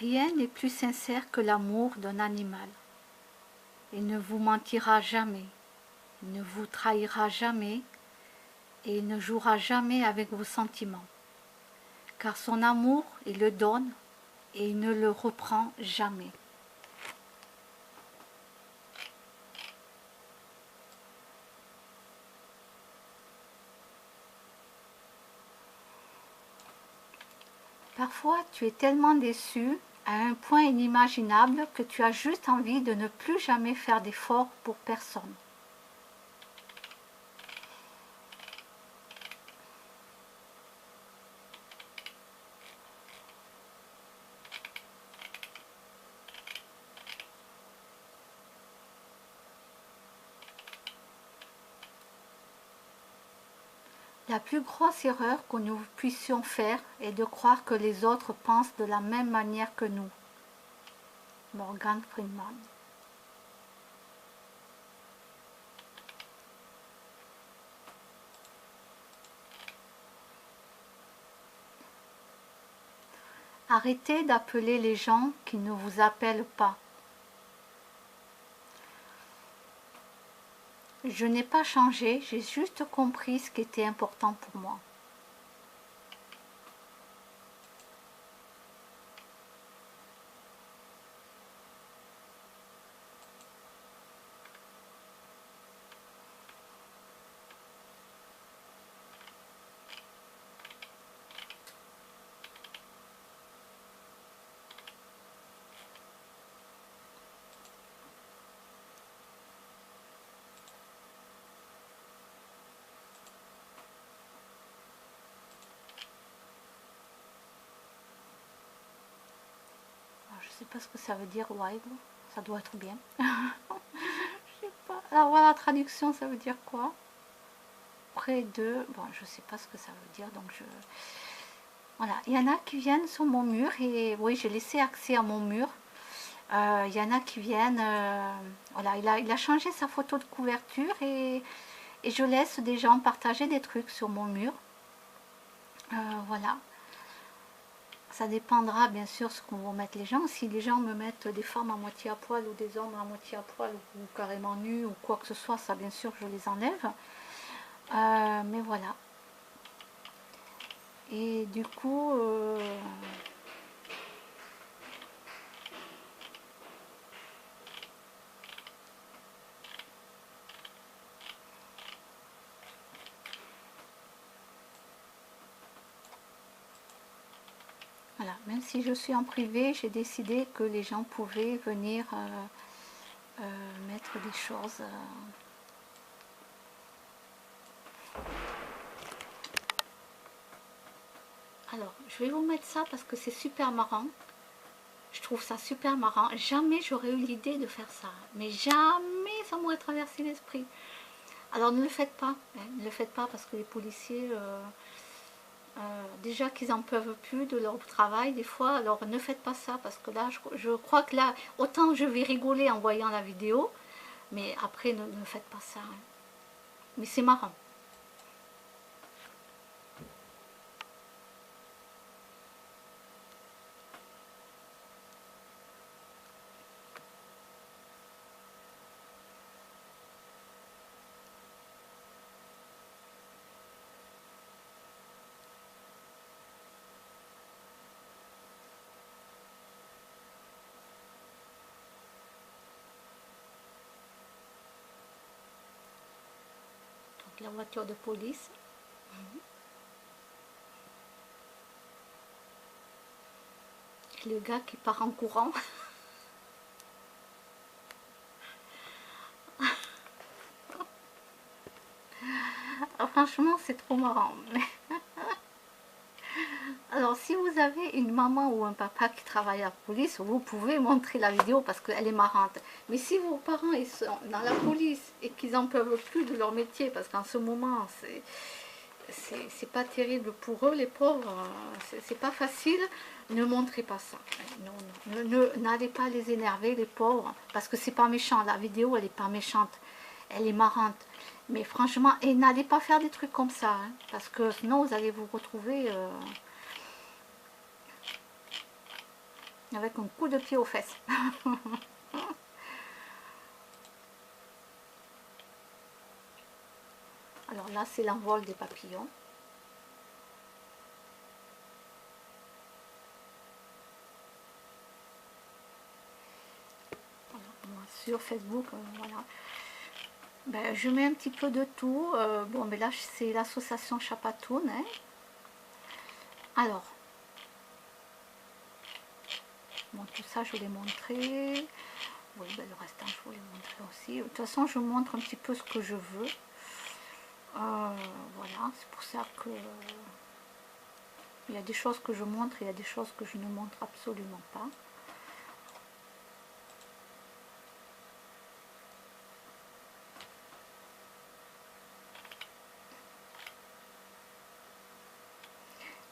Rien n'est plus sincère que l'amour d'un animal. Il ne vous mentira jamais, il ne vous trahira jamais et il ne jouera jamais avec vos sentiments. Car son amour, il le donne et il ne le reprend jamais. Parfois, tu es tellement déçu à un point inimaginable que tu as juste envie de ne plus jamais faire d'efforts pour personne. La plus grosse erreur que nous puissions faire est de croire que les autres pensent de la même manière que nous. Morgan Freeman. Arrêtez d'appeler les gens qui ne vous appellent pas. Je n'ai pas changé, j'ai juste compris ce qui était important pour moi. Je ne sais pas ce que ça veut dire wild, ça doit être bien. Je sais pas. Alors voilà, la traduction, ça veut dire quoi? Près de... Bon, je ne sais pas ce que ça veut dire, donc je... Voilà, il y en a qui viennent sur mon mur, et oui, j'ai laissé accès à mon mur. Il y en a qui viennent... voilà, il a changé sa photo de couverture, et je laisse des gens partager des trucs sur mon mur. Voilà. Ça dépendra bien sûr ce qu'on va mettre les gens. Si les gens me mettent des femmes à moitié à poil ou des hommes à moitié à poil ou carrément nus ou quoi que ce soit, ça bien sûr je les enlève. Mais voilà. Et du coup... voilà, même si je suis en privé, j'ai décidé que les gens pouvaient venir mettre des choses. Alors, je vais vous mettre ça parce que c'est super marrant. Je trouve ça super marrant. Jamais j'aurais eu l'idée de faire ça. Mais jamais ça m'aurait traversé l'esprit. Alors ne le faites pas. Hein, ne le faites pas parce que les policiers... déjà qu'ils en peuvent plus de leur travail des fois, alors ne faites pas ça parce que là je crois que là autant je vais rigoler en voyant la vidéo, mais après ne faites pas ça, hein. Mais c'est marrant. Donc la voiture de police. Le gars qui part en courant. Ah, franchement, c'est trop marrant. Alors, si vous avez une maman ou un papa qui travaille à la police, vous pouvez montrer la vidéo parce qu'elle est marrante. Mais si vos parents ils sont dans la police et qu'ils n'en peuvent plus de leur métier, parce qu'en ce moment, c'est pas terrible pour eux, les pauvres, c'est pas facile, ne montrez pas ça. Non, n'allez pas les énerver, les pauvres, parce que c'est pas méchant. La vidéo, elle est pas méchante, elle est marrante. Mais franchement, et n'allez pas faire des trucs comme ça, hein, parce que sinon vous allez vous retrouver... avec un coup de pied aux fesses. Alors là, c'est l'envol des papillons. Voilà, moi, sur Facebook, voilà. Ben, je mets un petit peu de tout. Bon, mais là, c'est l'association Chapatoun. Hein. Alors, bon, tout ça, je vous l'ai montré. Oui, ben, le restant, je vous l'ai montré aussi. De toute façon, je montre un petit peu ce que je veux. Voilà, c'est pour ça que il y a des choses que je montre, il y a des choses que je ne montre absolument pas.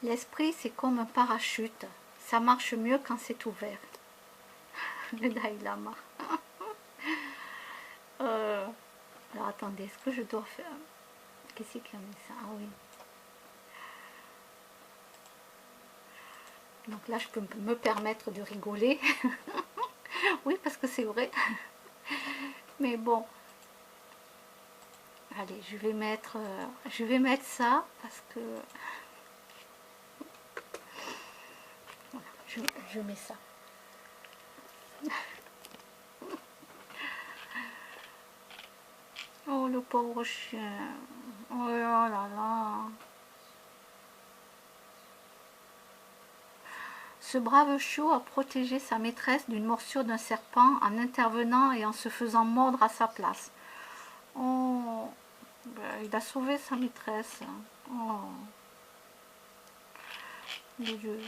L'esprit, c'est comme un parachute. Ça marche mieux quand c'est ouvert. Le Dalai Lama. Alors attendez, est-ce que je dois faire... Qu'est-ce qui a mis ça? Ah oui. Donc là, je peux me permettre de rigoler. Oui, parce que c'est vrai. Mais bon. Allez, je vais mettre ça parce que... Voilà, je mets ça. Oh, le pauvre chien. Oh là là. Ce brave chiot a protégé sa maîtresse d'une morsure d'un serpent en intervenant et en se faisant mordre à sa place. Oh, ben, il a sauvé sa maîtresse. Oh, mon Dieu.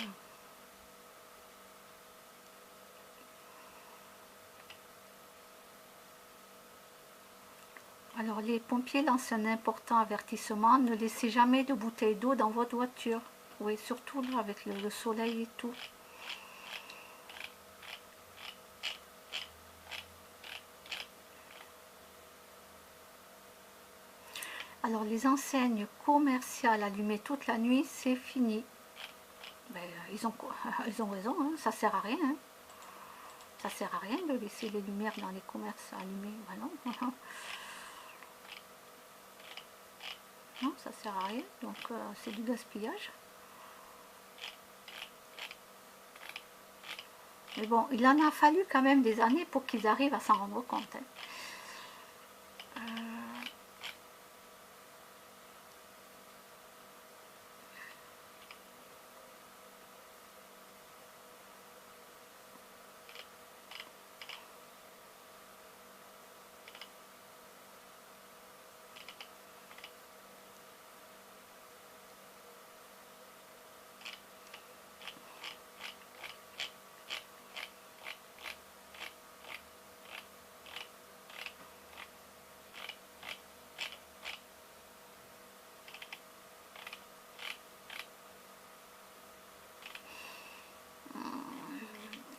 Alors, les pompiers lancent un important avertissement. Ne laissez jamais de bouteilles d'eau dans votre voiture. Oui, surtout là, avec le soleil et tout. Alors, les enseignes commerciales allumées toute la nuit, c'est fini. Ben, ils ont raison, hein, ça sert à rien. Hein. Ça sert à rien de laisser les lumières dans les commerces allumées. Ben non. Non, ça sert à rien. Donc, c'est du gaspillage. Mais bon, il en a fallu quand même des années pour qu'ils arrivent à s'en rendre compte. Hein.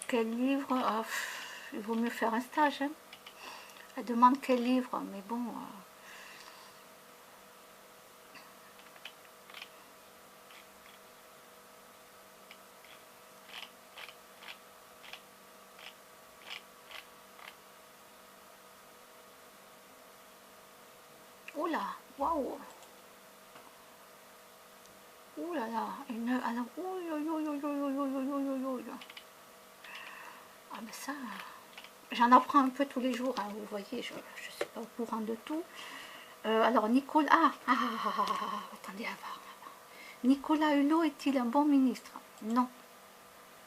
Quel livre? Il vaut mieux faire un stage. Hein. Elle demande quel livre, mais bon... Oula, waouh! Ouh là là, alors, ah ben ça, j'en apprends un peu tous les jours, hein, vous voyez, je ne suis pas au courant de tout. Alors Nicolas, attendez, avant. Nicolas Hulot est-il un bon ministre? Non,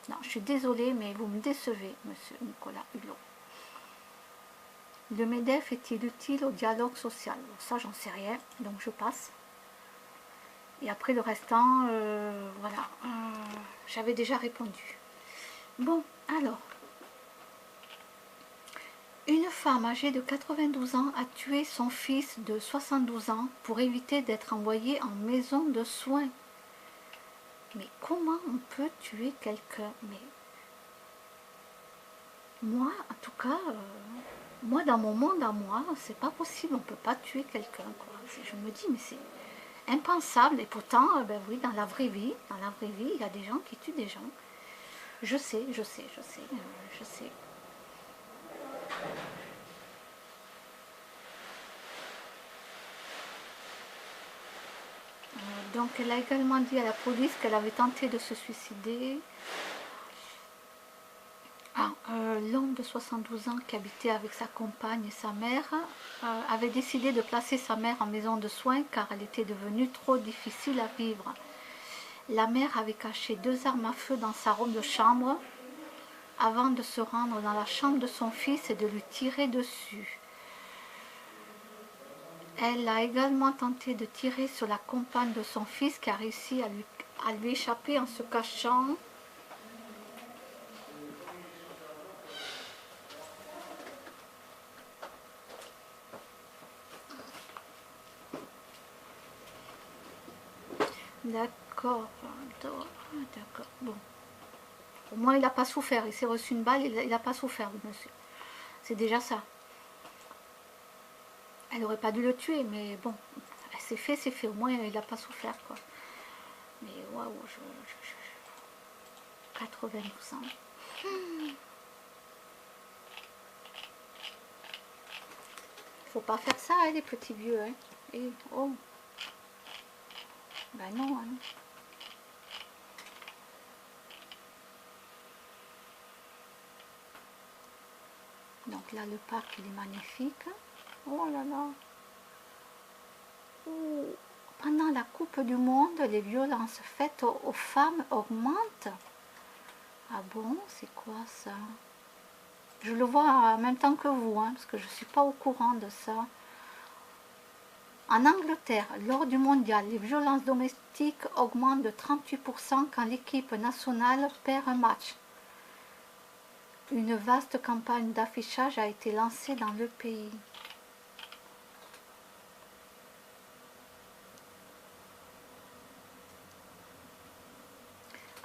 non, je suis désolée, mais vous me décevez, monsieur Nicolas Hulot. Le MEDEF est-il utile au dialogue social? Bon, ça, j'en sais rien, donc je passe. Et après le restant, voilà, j'avais déjà répondu. Bon, alors, une femme âgée de 92 ans a tué son fils de 72 ans pour éviter d'être envoyée en maison de soins. Mais comment on peut tuer quelqu'un? Mais moi, en tout cas, moi dans mon monde à moi, c'est pas possible, on peut pas tuer quelqu'un. Je me dis, mais c'est impensable. Et pourtant, ben oui, dans la vraie vie, il y a des gens qui tuent des gens. Je sais, je sais, je sais, je sais. Donc elle a également dit à la police qu'elle avait tenté de se suicider. L'homme de 72 ans qui habitait avec sa compagne et sa mère avait décidé de placer sa mère en maison de soins car elle était devenue trop difficile à vivre. La mère avait caché 2 armes à feu dans sa robe de chambre avant de se rendre dans la chambre de son fils et de lui tirer dessus. Elle a également tenté de tirer sur la compagne de son fils qui a réussi à lui échapper en se cachant. D'accord, d'accord, bon. Au moins il n'a pas souffert, il s'est reçu une balle, il n'a pas souffert le monsieur. C'est déjà ça. Elle n'aurait pas dû le tuer, mais bon, c'est fait, au moins il n'a pas souffert quoi. Mais waouh, 92 ans. Faut pas faire ça, hein, les petits vieux. Hein. Et, oh. Ben non, hein. Donc là, le parc, il est magnifique. Oh là là. Oh. Pendant la Coupe du Monde, les violences faites aux femmes augmentent. Ah bon, c'est quoi ça? Je le vois en même temps que vous, hein, parce que je ne suis pas au courant de ça. En Angleterre, lors du mondial, les violences domestiques augmentent de 38% quand l'équipe nationale perd un match. Une vaste campagne d'affichage a été lancée dans le pays.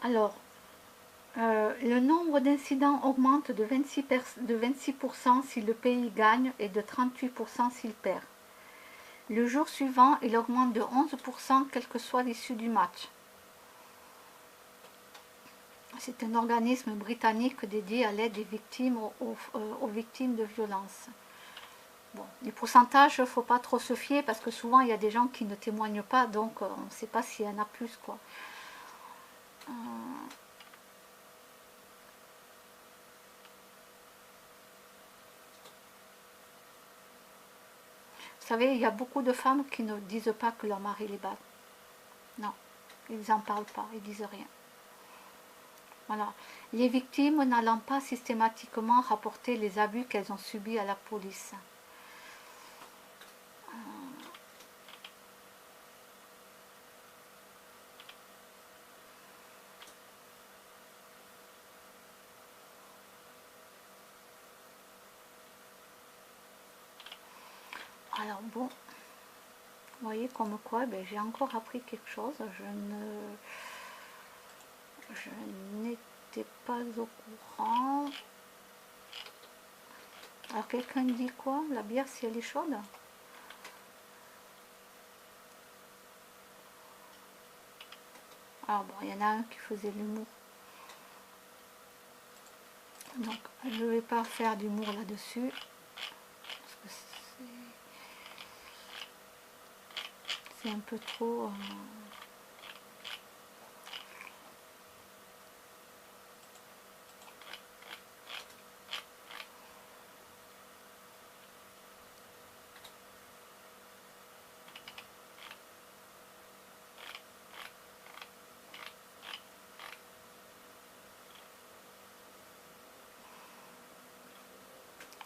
Alors, le nombre d'incidents augmente de 26% si le pays gagne et de 38% s'il perd. Le jour suivant, il augmente de 11% quelle que soit l'issue du match. C'est un organisme britannique dédié à l'aide des victimes aux victimes de violences. Bon, les pourcentages, il ne faut pas trop se fier parce que souvent il y a des gens qui ne témoignent pas, donc on ne sait pas s'il y en a plus quoi. Vous savez, il y a beaucoup de femmes qui ne disent pas que leur mari les bat. Non, ils n'en parlent pas, ils disent rien. Voilà. Les victimes n'allant pas systématiquement rapporter les abus qu'elles ont subis à la police. Alors bon, vous voyez comme quoi ben, j'ai encore appris quelque chose. Je n'étais pas au courant. Alors quelqu'un dit quoi? La bière si elle est chaude? Ah bon, il y en a un qui faisait l'humour. Donc je ne vais pas faire d'humour là-dessus. Parce que c'est un peu trop...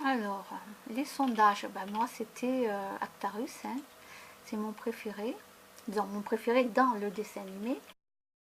Alors, les sondages, ben moi c'était Actarus, hein. C'est mon préféré. Disons, mon préféré dans le dessin animé.